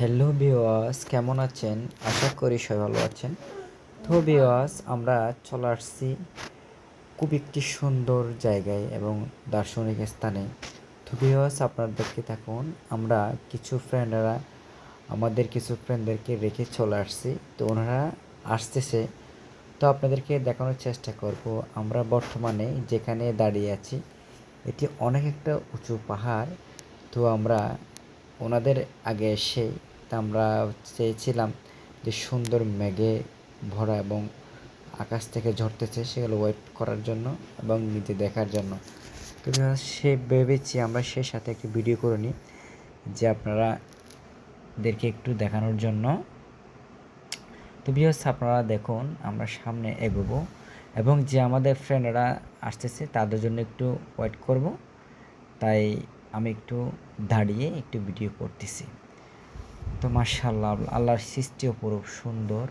Hello ভিওয়াস, কেমন আছেন? আশা করি সবাই ভালো আছেন। তো ভিওয়াস, আমরা চলে আসছি খুব একটি সুন্দর জায়গায় এবং দার্শনিক স্থানে। তো ভিওয়াস, আপনারা দেখতে থাকুন। আমরা আমাদের কিছু ফ্রেন্ডদেরকে রেখে চলে আসছি। তো ওনারা আসতেছে। তো আপনাদেরকে দেখানোর চেষ্টা করব আমরা বর্তমানে যেখানে দাঁড়িয়ে আছি। এটি অনেক একটা উঁচু পাহাড়। তো আমরা ওনাদের আগে এসে আমরা চেয়েছিলাম যে সুন্দর মেঘে ভরা এবং আকাশ থেকে ঝরতেছে সেগুলো ওয়েট করার জন্য এবং নিজে দেখার জন্য। তো সে ভেবেছি আমরা সে সাথে একটি ভিডিও করে নিই, যে আপনারাদেরকে একটু দেখানোর জন্য। তো ভিউয়ার্স, আপনারা দেখুন আমরা সামনে এগোবো এবং যে আমাদের ফ্রেন্ডরা আসতেছে তাদের জন্য একটু ওয়েট করব। তাই আমি একটু দাঁড়িয়ে একটু ভিডিও করতেছি। তো মাশাআল্লাহ, আল্লাহর সৃষ্টি অপরূপ সুন্দর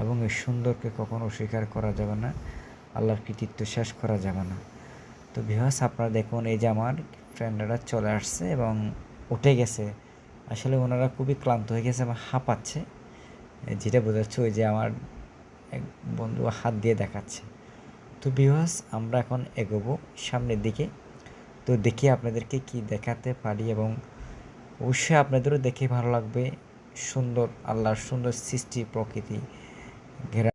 এবং এই সুন্দরকে কখনো অস্বীকার করা যাবে না, আল্লাহর কৃতিত্ব শেষ করা যাবে না। তো ভিউয়ার্স, আপনারা দেখুন এই যে আমার ফ্রেন্ডরা চলে আসছে এবং উঠে গেছে। আসলে ওনারা খুবই ক্লান্ত হয়ে গেছে এবং হাঁপাচ্ছে, যেটা বোঝাচ্ছে ওই যে আমার এক বন্ধু হাত দিয়ে দেখাচ্ছে। তো ভিউয়ার্স, আমরা এখন এগোবো সামনের দিকে। তো দেখি আপনাদেরকে কি দেখাতে পারি এবং অবশ্যই আপনাদেরও দেখে ভালো লাগবে। সুন্দর আল্লাহর সুন্দর সৃষ্টি প্রকৃতি ঘেরা।